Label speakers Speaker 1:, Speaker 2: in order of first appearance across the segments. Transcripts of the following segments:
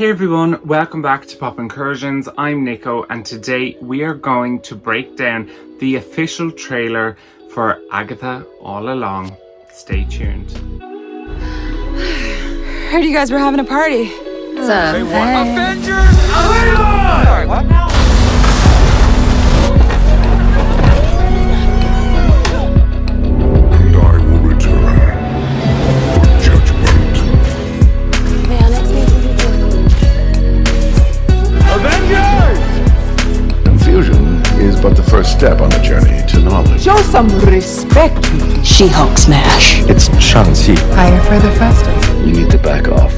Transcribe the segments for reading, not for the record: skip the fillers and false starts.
Speaker 1: Hey everyone, welcome back to Pop Incursions. I'm Nico and today we are going to break down the official trailer for Agatha All Along. Stay tuned.
Speaker 2: Heard you guys were having a party.
Speaker 1: What's up? Hey, what? Avengers! Sorry, what now?
Speaker 3: And I will return for judgment.
Speaker 1: Avengers!
Speaker 3: Confusion is but the first step on the journey to knowledge.
Speaker 2: Show some respect.
Speaker 4: She-Hulk smash.
Speaker 3: It's Shang-Chi.
Speaker 2: Higher, further, faster.
Speaker 3: You need to back off.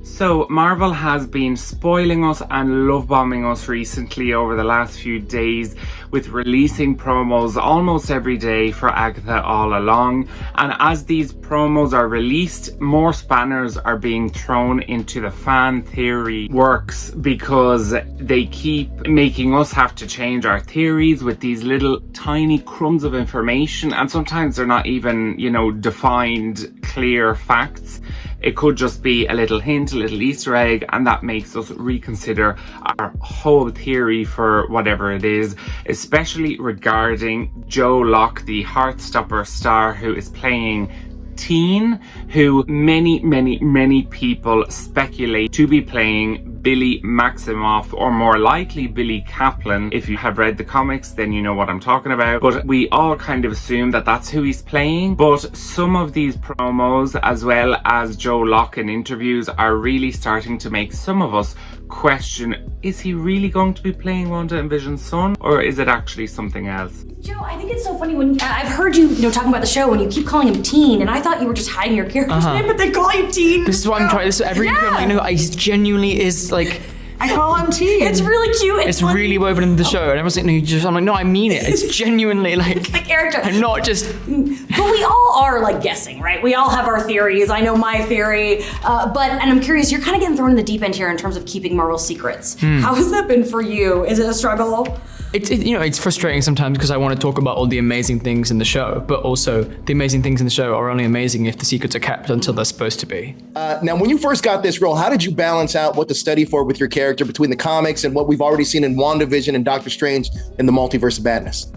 Speaker 1: So Marvel has been spoiling us and love bombing us recently over the last few days with releasing promos almost every day for Agatha All Along. And as these promos are released, more spanners are being thrown into the fan theory works because they keep making us have to change our theories with these little tiny crumbs of information, and sometimes they're not even, defined clear facts. It could just be a little hint, a little Easter egg, and that makes us reconsider our whole theory for whatever it is, especially regarding Joe Locke, the Heartstopper star who is playing Teen, who many people speculate to be playing Billy Maximoff, or more likely Billy Kaplan. If you have read the comics, then you know what I'm talking about. But we all kind of assume that that's who he's playing. But some of these promos, as well as Joe Locke in interviews, are really starting to make some of us question, is he really going to be playing Wanda and Vision's son, or is it actually something else?
Speaker 5: Joe, I think it's so funny when I've heard you, talking about the show, when you keep calling him Teen, and I thought you were just hiding your character's name, but they call you Teen.
Speaker 4: This is what I'm trying. This is every he genuinely is like.
Speaker 2: I call him Teen.
Speaker 5: It's really cute.
Speaker 4: It's really woven into the show, and everyone's like, I'm like, no, I mean it. It's genuinely like
Speaker 5: it's the character.
Speaker 4: I'm not just.
Speaker 5: But we all are like guessing, right? We all have our theories. I know my theory, and I'm curious. You're kind of getting thrown in the deep end here in terms of keeping Marvel secrets. How has that been for you? Is it a struggle?
Speaker 4: It's frustrating sometimes because I want to talk about all the amazing things in the show, but also the amazing things in the show are only amazing if the secrets are kept until they're supposed to be.
Speaker 6: Now, when you first got this role, how did you balance out what to study for with your character between the comics and what we've already seen in WandaVision and Doctor Strange in the Multiverse of Madness?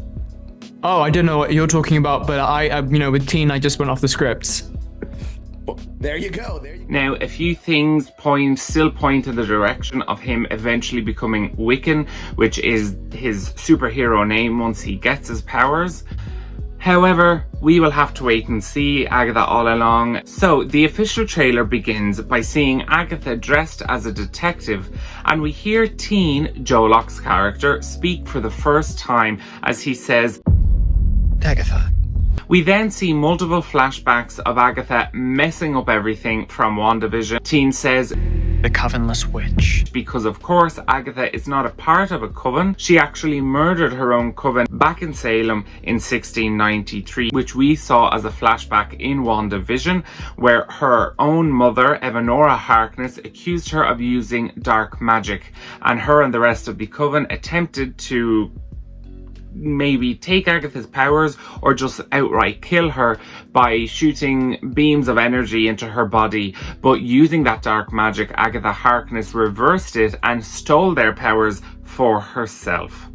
Speaker 4: Oh, I don't know what you're talking about, but I with Teen, I just went off the scripts.
Speaker 6: Well, there you go.
Speaker 1: Now, a few things still point in the direction of him eventually becoming Wiccan, which is his superhero name once he gets his powers. However, we will have to wait and see Agatha All Along. So, the official trailer begins by seeing Agatha dressed as a detective, and we hear Teen, Joe Locke's character, speak for the first time as he says,
Speaker 4: Agatha.
Speaker 1: We then see multiple flashbacks of Agatha messing up everything from WandaVision. Teen says,
Speaker 4: the Covenless Witch.
Speaker 1: Because of course Agatha is not a part of a coven. She actually murdered her own coven back in Salem in 1693, which we saw as a flashback in WandaVision, where her own mother, Evanora Harkness, accused her of using dark magic, and her and the rest of the coven attempted to maybe take Agatha's powers or just outright kill her by shooting beams of energy into her body. But using that dark magic, Agatha Harkness reversed it and stole their powers for herself.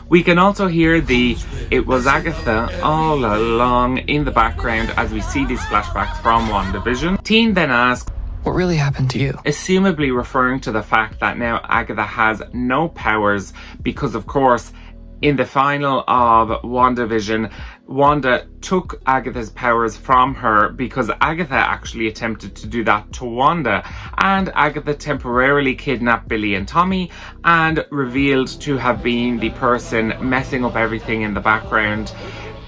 Speaker 1: We can also hear the "It was Agatha all along" in the background as we see these flashbacks from WandaVision. Teen then asks,
Speaker 4: what really happened to you?
Speaker 1: Assumably referring to the fact that now Agatha has no powers because, of course, in the final of WandaVision, Wanda took Agatha's powers from her because Agatha actually attempted to do that to Wanda, and Agatha temporarily kidnapped Billy and Tommy and revealed to have been the person messing up everything in the background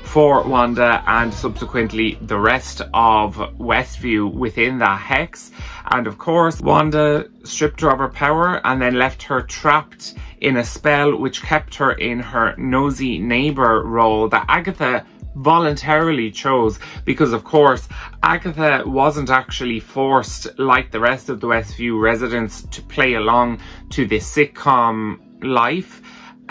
Speaker 1: for Wanda and subsequently the rest of Westview within that hex. And of course, Wanda stripped her of her power and then left her trapped in a spell which kept her in her nosy neighbor role that Agatha voluntarily chose, because of course Agatha wasn't actually forced like the rest of the Westview residents to play along to this sitcom life.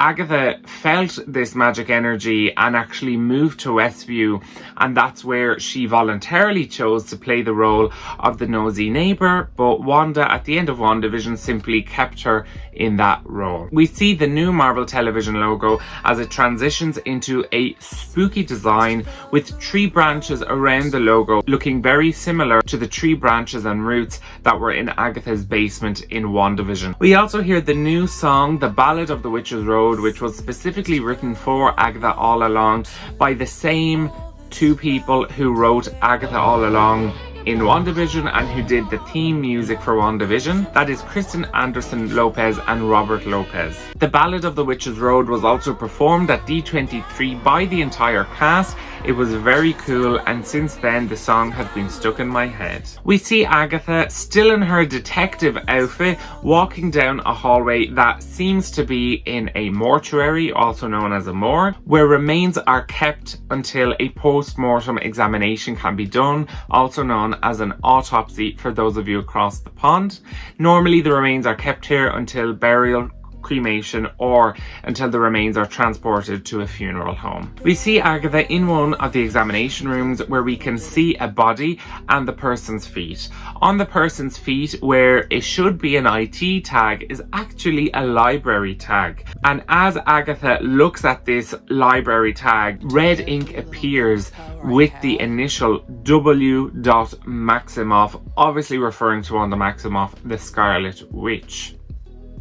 Speaker 1: Agatha felt this magic energy and actually moved to Westview, and that's where she voluntarily chose to play the role of the nosy neighbour, but Wanda at the end of WandaVision simply kept her in that role. We see the new Marvel Television logo as it transitions into a spooky design with tree branches around the logo looking very similar to the tree branches and roots that were in Agatha's basement in WandaVision. We also hear the new song, The Ballad of the Witch's Road, which was specifically written for Agatha All Along by the same two people who wrote Agatha All Along in WandaVision and who did the theme music for WandaVision. That is Kristen Anderson Lopez and Robert Lopez. The Ballad of the Witch's Road was also performed at D23 by the entire cast. It was very cool, and since then the song has been stuck in my head. We see Agatha still in her detective outfit walking down a hallway that seems to be in a mortuary, also known as a morgue, where remains are kept until a post-mortem examination can be done, also known as an autopsy for those of you across the pond. Normally the remains are kept here until burial, cremation, or until the remains are transported to a funeral home. We see Agatha in one of the examination rooms where we can see a body and the person's feet. On the person's feet, where it should be an IT tag, is actually a library tag. And as Agatha looks at this library tag, red ink appears with the initial W. Maximoff, obviously referring to Wanda Maximoff, the Scarlet Witch.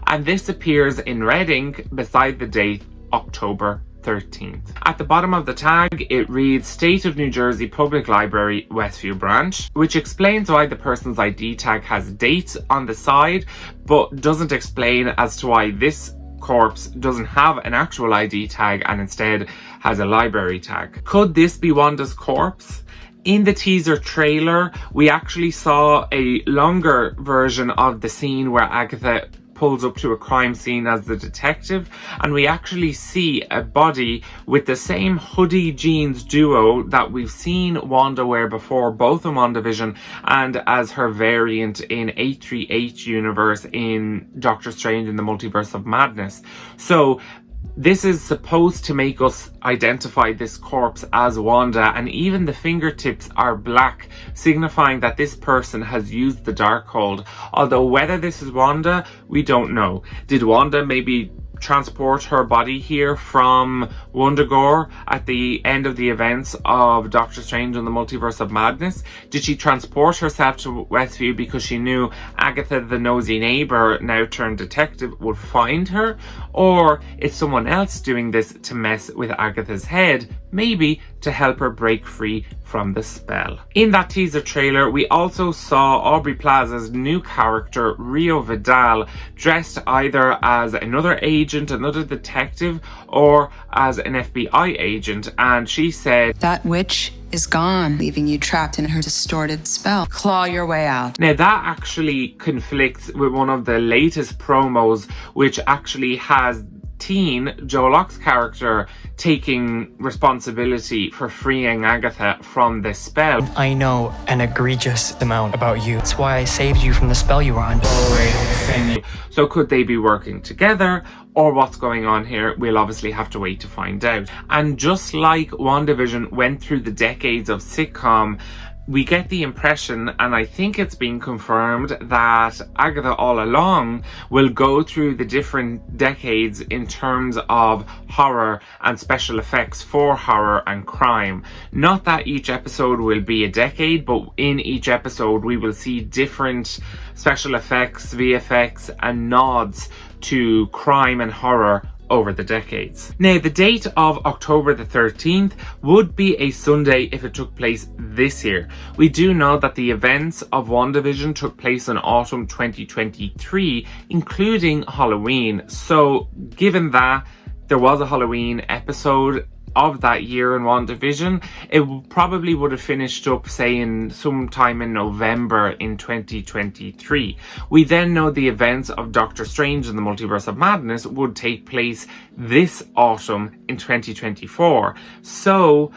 Speaker 1: And this appears in red ink beside the date October 13th. At the bottom of the tag, it reads State of New Jersey Public Library, Westview Branch, which explains why the person's ID tag has dates on the side, but doesn't explain as to why this corpse doesn't have an actual ID tag and instead has a library tag. Could this be Wanda's corpse? In the teaser trailer, we actually saw a longer version of the scene where Agatha pulls up to a crime scene as the detective, and we actually see a body with the same hoodie jeans duo that we've seen Wanda wear before, both in WandaVision and as her variant in 838 universe in Doctor Strange in the Multiverse of Madness. So this is supposed to make us identify this corpse as Wanda, and even the fingertips are black, signifying that this person has used the Darkhold. Although whether this is Wanda, we don't know. Did Wanda maybe transport her body here from Wundagore at the end of the events of Doctor Strange and the Multiverse of Madness? Did she transport herself to Westview because she knew Agatha the nosy neighbour, now turned detective, would find her? Or is someone else doing this to mess with Agatha's head, maybe to help her break free from the spell? In that teaser trailer, we also saw Aubrey Plaza's new character, Rio Vidal, dressed either as another agent, another detective, or as an FBI agent, and she said,
Speaker 7: "That witch is gone, leaving you trapped in her distorted spell. Claw your way out."
Speaker 1: Now that actually conflicts with one of the latest promos, which actually has Teen, Joe Locke's character, taking responsibility for freeing Agatha from this spell.
Speaker 8: I know an egregious amount about you. That's why I saved you from the spell you were on.
Speaker 1: So could they be working together, or what's going on here? We'll obviously have to wait to find out. And just like WandaVision went through the decades of sitcom, we get the impression, and I think it's been confirmed, that Agatha All Along will go through the different decades in terms of horror and special effects for horror and crime. Not that each episode will be a decade, but in each episode we will see different special effects, VFX, and nods to crime and horror over the decades. Now, the date of October the 13th would be a Sunday if it took place this year. We do know that the events of WandaVision took place in autumn 2023, including Halloween. So, given that there was a Halloween episode of that year in WandaVision, it probably would have finished up, say, in sometime in November in 2023. We then know the events of Doctor Strange and the Multiverse of Madness would take place this autumn in 2024. So,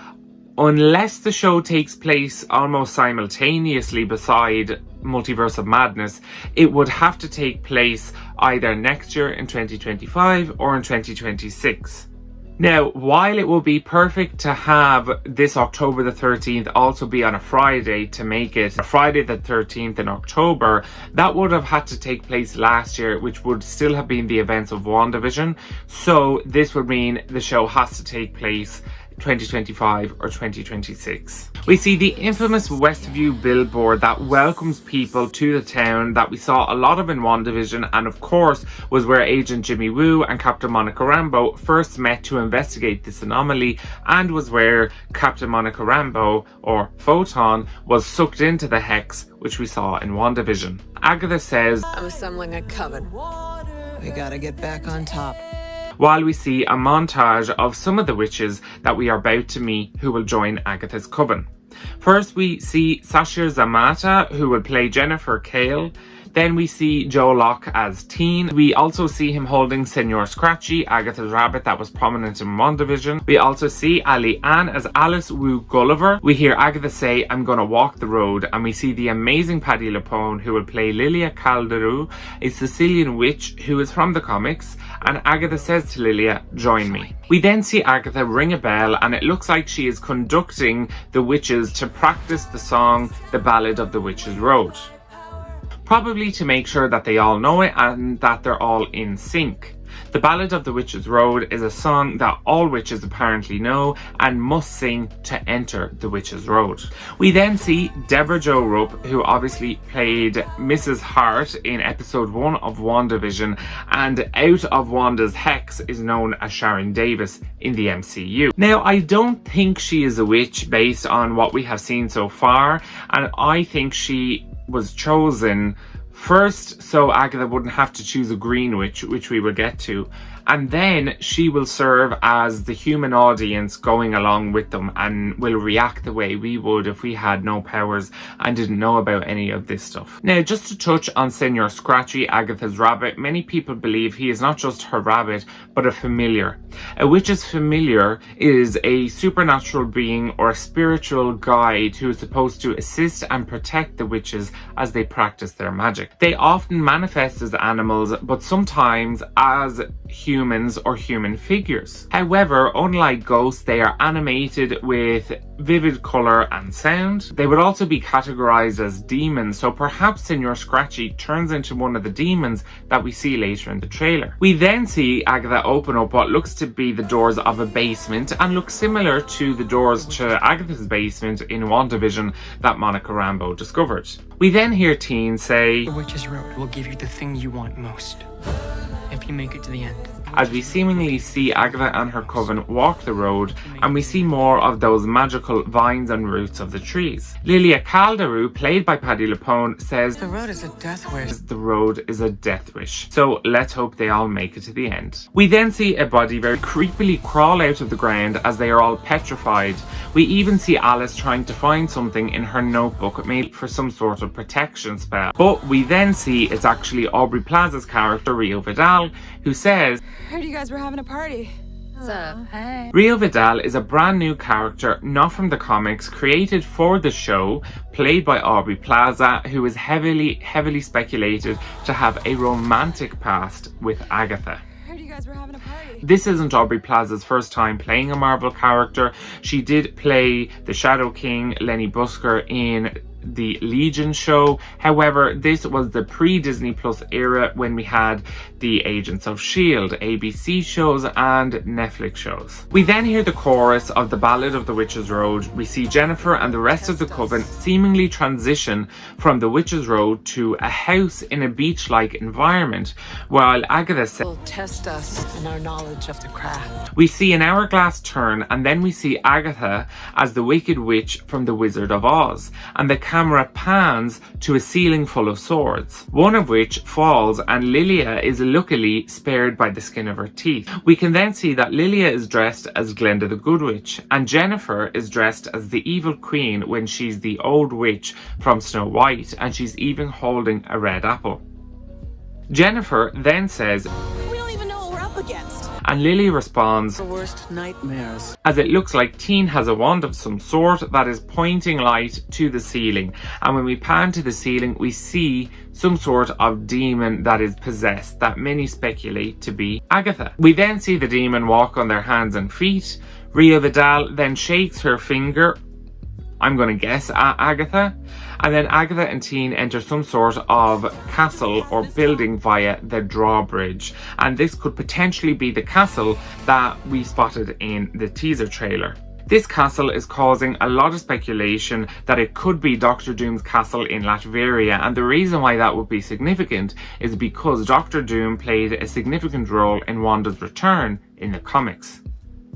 Speaker 1: unless the show takes place almost simultaneously beside Multiverse of Madness, it would have to take place either next year in 2025 or in 2026. Now, while it will be perfect to have this October the 13th also be on a Friday to make it Friday the 13th in October, that would have had to take place last year, which would still have been the events of WandaVision. So this would mean the show has to take place 2025 or 2026. We see the infamous Westview billboard that welcomes people to the town that we saw a lot of in WandaVision, and of course was where Agent Jimmy Woo and Captain Monica Rambeau first met to investigate this anomaly, and was where Captain Monica Rambeau, or Photon, was sucked into the Hex, which we saw in WandaVision. Agatha says,
Speaker 9: I'm assembling a coven. We gotta get back on top.
Speaker 1: while we see a montage of some of the witches that we are about to meet who will join Agatha's coven. First, we see Sasha Zamata, who will play Jennifer Kale. Then we see Joe Locke as Teen. We also see him holding Senor Scratchy, Agatha's rabbit that was prominent in WandaVision. We also see Ali Ann as Alice Wu Gulliver. We hear Agatha say, I'm gonna walk the road. And we see the amazing Patti LuPone, who will play Lilia Calderu, a Sicilian witch who is from the comics. And Agatha says to Lilia, join me. We then see Agatha ring a bell, and it looks like she is conducting the witches to practice the song, The Ballad of the Witches' Road. Probably to make sure that they all know it and that they're all in sync. The Ballad of the Witches' Road is a song that all witches apparently know and must sing to enter the Witches' Road. We then see Deborah Jo Rupp, who obviously played Mrs. Hart in episode 1 of WandaVision, and out of Wanda's Hex is known as Sharon Davis in the MCU. Now, I don't think she is a witch based on what we have seen so far, and I think she was chosen first so Agatha wouldn't have to choose a green witch, which we will get to, and then she will serve as the human audience going along with them and will react the way we would if we had no powers and didn't know about any of this stuff. Now, just to touch on Senor Scratchy, Agatha's rabbit, many people believe he is not just her rabbit but a familiar. A witch's familiar is a supernatural being or a spiritual guide who is supposed to assist and protect the witches as they practice their magic. They often manifest as animals, but sometimes as humans or human figures. However, unlike ghosts, they are animated with vivid colour and sound. They would also be categorised as demons, so perhaps Senor Scratchy turns into one of the demons that we see later in the trailer. We then see Agatha open up what looks to be the doors of a basement and looks similar to the doors to Agatha's basement in WandaVision that Monica Rambeau discovered. We then hear Teen say,
Speaker 8: The Witch's Road will give you the thing you want most, if you make it to the end.
Speaker 1: As we seemingly see Agatha and her coven walk the road, and we see more of those magical vines and roots of the trees. Lilia Calderu, played by Patti LuPone, says,
Speaker 9: The road is a death wish.
Speaker 1: The road is a death wish. So let's hope they all make it to the end. We then see a body very creepily crawl out of the ground as they are all petrified. We even see Alice trying to find something in her notebook made for some sort of protection spell. But we then see it's actually Aubrey Plaza's character, Rio Vidal, who says,
Speaker 2: Heard you guys were having a party.
Speaker 9: What's up? Hey.
Speaker 1: Rio Vidal is a brand new character, not from the comics, created for the show, played by Aubrey Plaza, who is heavily speculated to have a romantic past with Agatha.
Speaker 2: Heard you guys were having a party.
Speaker 1: This isn't Aubrey Plaza's first time playing a Marvel character. She did play the Shadow King, Lenny Busker, in the Legion show. However, this was the pre-Disney Plus era when we had the Agents of S.H.I.E.L.D., ABC shows and Netflix shows. We then hear the chorus of The Ballad of the Witches' Road. We see Jennifer and the rest of the coven seemingly transition from the Witches' Road to a house in a beach-like environment, while Agatha says,
Speaker 9: Will test us in our knowledge of the craft.
Speaker 1: we see an hourglass turn, and then we see Agatha as the Wicked Witch from The Wizard of Oz, and the camera pans to a ceiling full of swords, one of which falls, and Lilia is luckily spared by the skin of her teeth. We can then see that Lilia is dressed as Glenda the Good Witch, and Jennifer is dressed as the evil queen when she's the old witch from Snow White, and she's even holding a red apple. Jennifer then says,
Speaker 9: We don't even know what we're up against.
Speaker 1: And Lily responds,
Speaker 9: Worst nightmares.
Speaker 1: as it looks like Teen has a wand of some sort that is pointing light to the ceiling. And when we pan to the ceiling, we see some sort of demon that is possessed, that many speculate to be Agatha. We then see the demon walk on their hands and feet. Rio Vidal then shakes her finger, I'm going to guess, at Agatha. And then Agatha and Teen enter some sort of castle or building via the drawbridge. And this could potentially be the castle that we spotted in the teaser trailer. This castle is causing a lot of speculation that it could be Doctor Doom's castle in Latveria, and the reason why that would be significant is because Doctor Doom played a significant role in Wanda's return in the comics.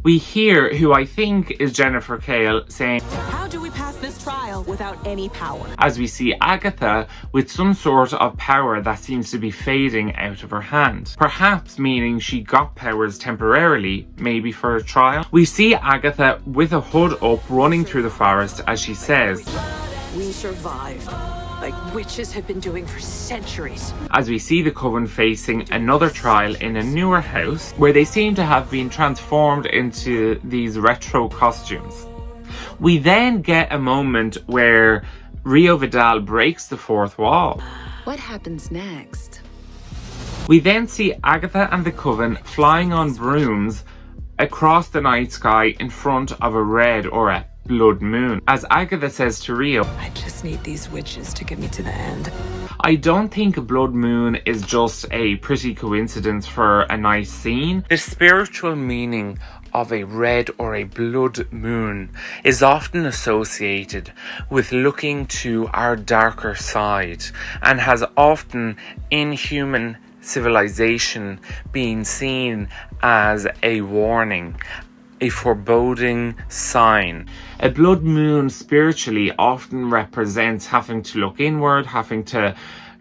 Speaker 1: We hear who I think is Jennifer Kale saying,
Speaker 9: How do we pass this trial without any power?
Speaker 1: as we see Agatha with some sort of power that seems to be fading out of her hand. Perhaps meaning she got powers temporarily, maybe for a trial. We see Agatha with a hood up running through the forest as she says,
Speaker 9: We survived, like witches have been doing for centuries.
Speaker 1: as we see the Coven facing another trial in a newer house where they seem to have been transformed into these retro costumes. We then get a moment where Rio Vidal breaks the fourth wall.
Speaker 7: What happens next?
Speaker 1: We then see Agatha and the Coven flying on brooms across the night sky in front of a red or a blood moon. As Agatha says to Rio,
Speaker 9: I just need these witches to get me to the end.
Speaker 1: I don't think a blood moon is just a pretty coincidence for a nice scene. The spiritual meaning of a red or a blood moon is often associated with looking to our darker side and has often in human civilization been seen as a warning, a foreboding sign. A blood moon spiritually often represents having to look inward, having to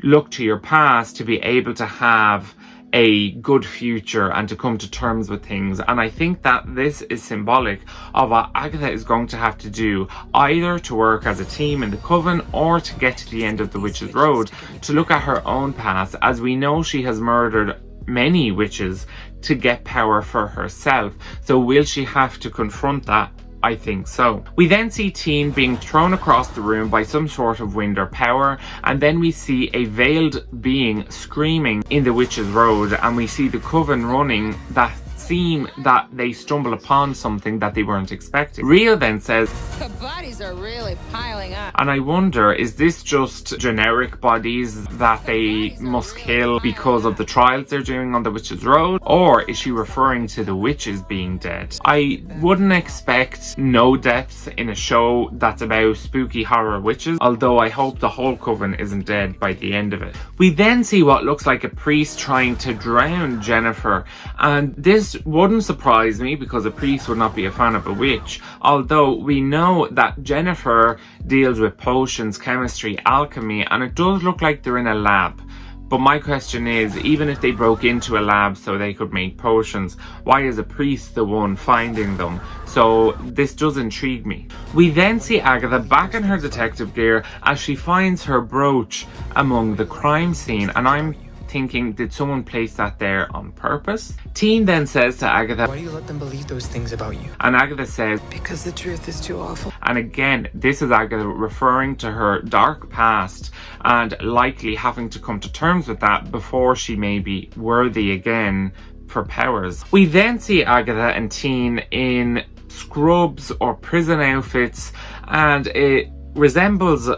Speaker 1: look to your past to be able to have a good future and to come to terms with things. And I think that this is symbolic of what Agatha is going to have to do, either to work as a team in the Coven or to get to the end of the Witch's Road, to look at her own past, as we know she has murdered many witches to get power for herself. So will she have to confront that? I think so. We then see Teen being thrown across the room by some sort of wind or power, and then we see a veiled being screaming in the Witch's Road, and we see the Coven running that seem that they stumble upon something that they weren't expecting. Rio then says,
Speaker 2: The bodies are really piling up.
Speaker 1: and I wonder, is this just generic bodies that they must kill because of the trials they're doing on the Witch's Road? Or is she referring to the witches being dead? I wouldn't expect no deaths in a show that's about spooky horror witches, although I hope the whole Coven isn't dead by the end of it. We then see what looks like a priest trying to drown Jennifer, and this wouldn't surprise me because a priest would not be a fan of a witch, although we know that Jennifer deals with potions, chemistry, alchemy, and it does look like they're in a lab. But my question is, even if they broke into a lab so they could make potions, why is a priest the one finding them? So this does intrigue me. We then see Agatha back in her detective gear as she finds her brooch among the crime scene, and I'm thinking, did someone place that there on purpose? Teen then says to Agatha,
Speaker 8: Why do you let them believe those things about you?
Speaker 1: and Agatha says,
Speaker 9: Because the truth is too awful.
Speaker 1: and again, this is Agatha referring to her dark past and likely having to come to terms with that before she may be worthy again for powers. We then see Agatha and Teen in scrubs or prison outfits, and it resembles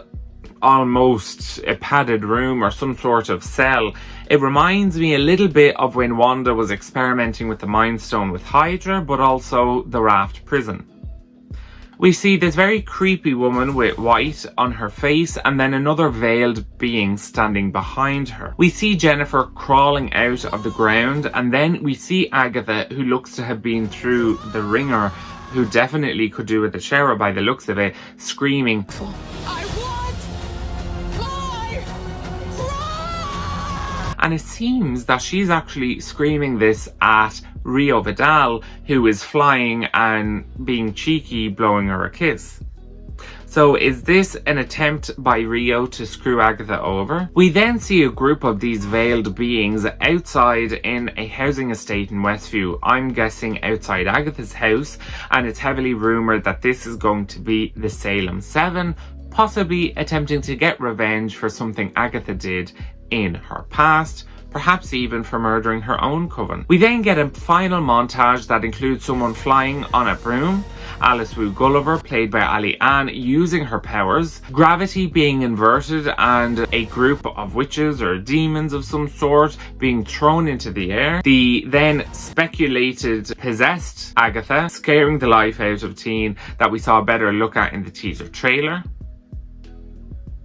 Speaker 1: almost a padded room or some sort of cell. It reminds me a little bit of when Wanda was experimenting with the Mind Stone with Hydra, but also the Raft prison. We see this very creepy woman with white on her face and then another veiled being standing behind her. We see Jennifer crawling out of the ground, and then we see Agatha, who looks to have been through the ringer, who definitely could do with a shower by the looks of it, screaming,
Speaker 2: I want my
Speaker 1: and it seems that she's actually screaming this at Rio Vidal, who is flying and being cheeky, blowing her a kiss. So is this an attempt by Rio to screw Agatha over? We then see a group of these veiled beings outside in a housing estate in Westview. I'm guessing outside Agatha's house, and it's heavily rumoured that this is going to be the Salem 7, possibly attempting to get revenge for something Agatha did in her past, perhaps even for murdering her own coven. We then get a final montage that includes someone flying on a broom, Alice Wu Gulliver, played by Ali Ann, using her powers, gravity being inverted, and a group of witches or demons of some sort being thrown into the air. The then speculated possessed Agatha scaring the life out of Teen that we saw a better look at in the teaser trailer.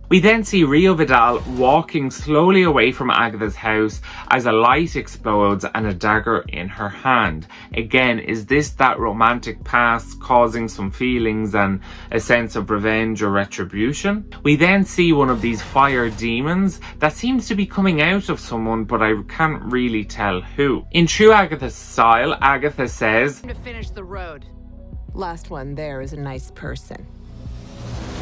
Speaker 1: We then see Rio Vidal walking slowly away from Agatha's house as a light explodes and a dagger in her hand. Again, is this that romantic past causing some feelings and a sense of revenge or retribution? We then see one of these fire demons that seems to be coming out of someone, but I can't really tell who. In true Agatha style, Agatha says,
Speaker 9: To finish the road. Last one there is a nice person.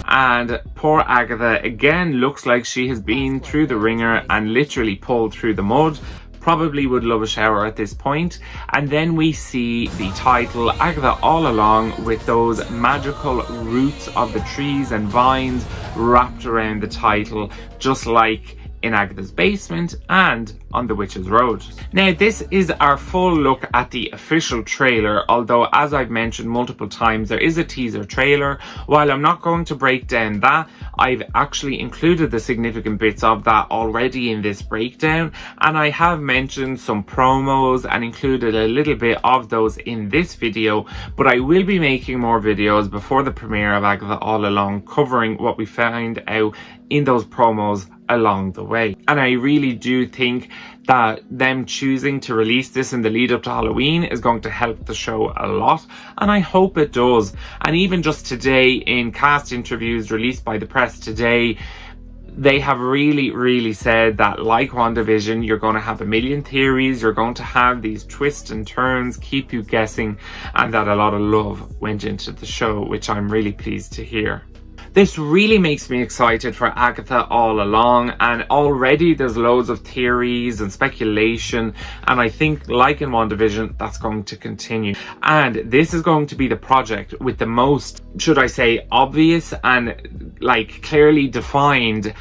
Speaker 1: and poor Agatha again looks like she has been through the ringer and literally pulled through the mud. Probably would love a shower at this point. And then we see the title, Agatha All Along, with those magical roots of the trees and vines wrapped around the title, just like in Agatha's basement and on the Witch's Road. Now, this is our full look at the official trailer, although as I've mentioned multiple times, there is a teaser trailer. While I'm not going to break down that, I've actually included the significant bits of that already in this breakdown, and I have mentioned some promos and included a little bit of those in this video, but I will be making more videos before the premiere of Agatha All Along, covering what we found out in those promos along the way. And I really do think that them choosing to release this in the lead up to Halloween is going to help the show a lot, and I hope it does. And even just today, in cast interviews released by the press today, they have really said that, like WandaVision, you're going to have a million theories, you're going to have these twists and turns, keep you guessing, and that a lot of love went into the show, which I'm really pleased to hear. This really makes me excited for Agatha All Along, and already there's loads of theories and speculation, and I think, like in WandaVision, that's going to continue. And this is going to be the project with the most, should I say, obvious and like clearly defined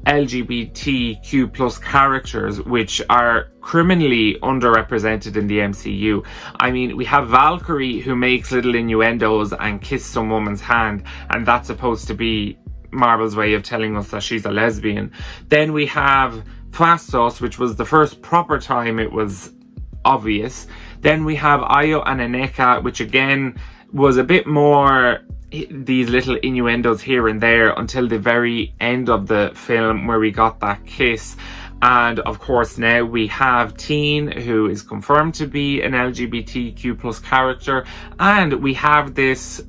Speaker 1: LGBTQ plus characters, which are criminally underrepresented in the MCU. I mean, we have Valkyrie, who makes little innuendos and kiss some woman's hand, and that's supposed to be Marvel's way of telling us that she's a lesbian. Then we have Phastos, which was the first proper time it was obvious. Then we have Ayo and Aneka, which again was a bit more these little innuendos here and there until the very end of the film where we got that kiss. And of course now we have Teen, who is confirmed to be an LGBTQ plus character, and we have this,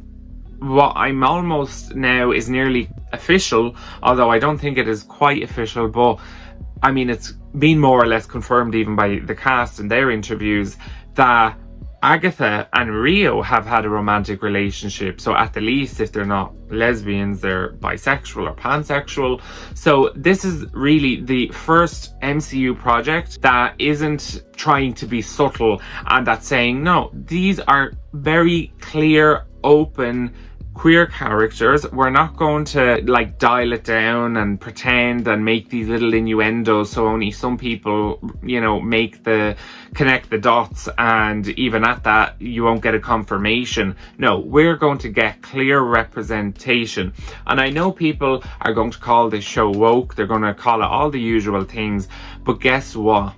Speaker 1: what I'm almost now is nearly official, although I don't think it is quite official, but I mean it's been more or less confirmed even by the cast in their interviews, that Agatha and Rio have had a romantic relationship. So at the least, if they're not lesbians, they're bisexual or pansexual. So this is really the first MCU project that isn't trying to be subtle and that's saying, no, these are very clear, open, queer characters. We're not going to like dial it down and pretend and make these little innuendos so only some people, you know, connect the dots, and even at that you won't get a confirmation. No, we're going to get clear representation. And I know people are going to call this show woke, they're going to call it all the usual things, but guess what?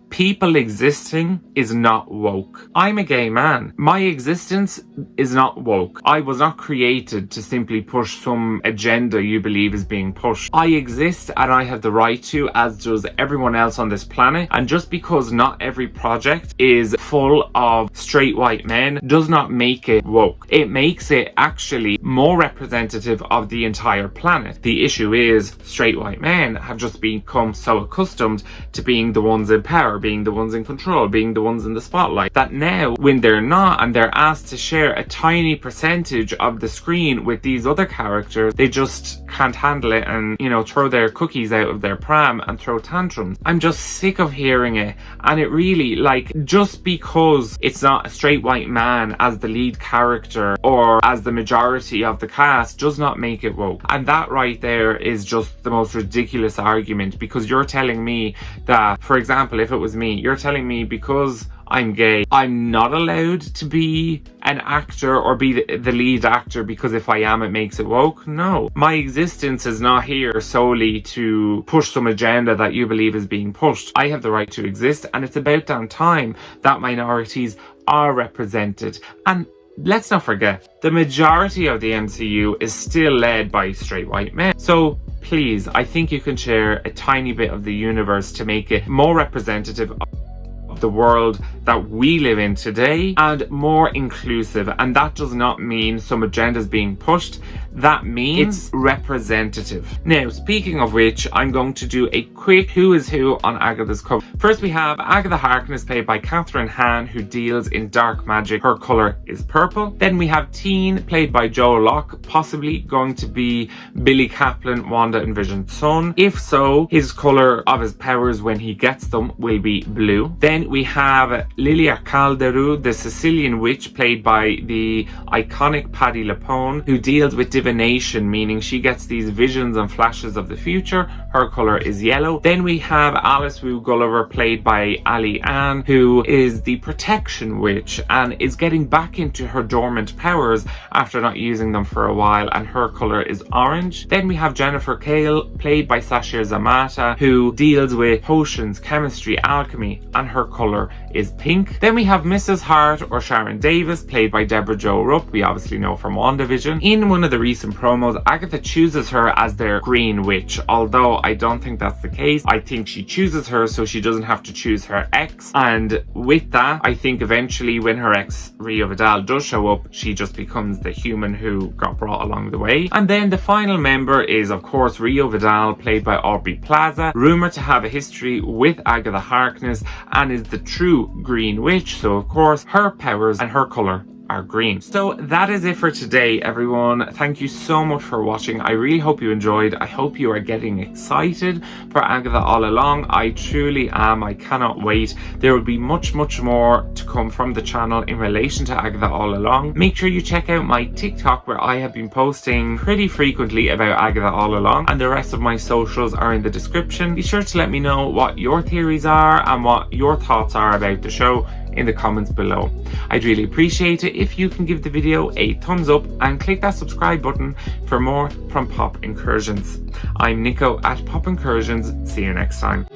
Speaker 1: People existing is not woke. I'm a gay man. My existence is not woke. I was not created to simply push some agenda you believe is being pushed. I exist and I have the right to, as does everyone else on this planet. And just because not every project is full of straight white men does not make it woke. It makes it actually more representative of the entire planet. The issue is straight white men have just become so accustomed to being the ones in power, power, being the ones in control, being the ones in the spotlight. That now, when they're not and they're asked to share a tiny percentage of the screen with these other characters, they just can't handle it and, you know, throw their cookies out of their pram and throw tantrums. I'm just sick of hearing it. And it really, like, just because it's not a straight white man as the lead character or as the majority of the cast does not make it woke. And that right there is just the most ridiculous argument, because you're telling me that, for example, if it was me, you're telling me because I'm gay, I'm not allowed to be an actor or be the lead actor, because if I am, it makes it woke? No. My existence is not here solely to push some agenda that you believe is being pushed. I have the right to exist, and it's about damn time that minorities are represented. And let's not forget, the majority of the MCU is still led by straight white men. So please, I think you can share a tiny bit of the universe to make it more representative of the world that we live in today and more inclusive. And that does not mean some agendas being pushed. That means it's representative. Now, speaking of which, I'm going to do a quick who is who on Agatha's cover. First, we have Agatha Harkness, played by Catherine Hahn, who deals in dark magic. Her colour is purple. Then we have Teen, played by Joe Locke, possibly going to be Billy Kaplan, Wanda and Vision's son. If so, his colour of his powers when he gets them will be blue. Then we have Lilia Calderu, the Sicilian witch, played by the iconic Patti LuPone, who deals with divination, meaning she gets these visions and flashes of the future. Her colour is yellow. Then we have Alice Wu Gulliver, played by Ali Ann, who is the protection witch and is getting back into her dormant powers after not using them for a while, and her colour is orange. Then we have Jennifer Kale, played by Sasha Zamata, who deals with potions, chemistry, alchemy, and her colour is pink. Then we have Mrs. Hart, or Sharon Davis, played by Deborah Jo Rupp, we obviously know from WandaVision. In one of the recent promos, Agatha chooses her as their green witch, although I don't think that's the case. I think she chooses her so she doesn't have to choose her ex, and with that, I think eventually when her ex Rio Vidal does show up, she just becomes the human who got brought along the way. And then the final member is, of course, Rio Vidal, played by Aubrey Plaza, rumoured to have a history with Agatha Harkness and is the true green witch, so of course her powers and her colour are green. So that is it for today, everyone. Thank you so much for watching. I really hope you enjoyed. I hope you are getting excited for Agatha all along. I truly am. I cannot wait. There will be much more to come from the channel in relation to Agatha all along. Make sure you check out my TikTok, where I have been posting pretty frequently about Agatha all along, and the rest of my socials are in the description. Be sure to let me know what your theories are and what your thoughts are about the show in the comments below. I'd really appreciate it if you can give the video a thumbs up and click that subscribe button for more from Pop Incursions. I'm Nico at Pop Incursions. See you next time.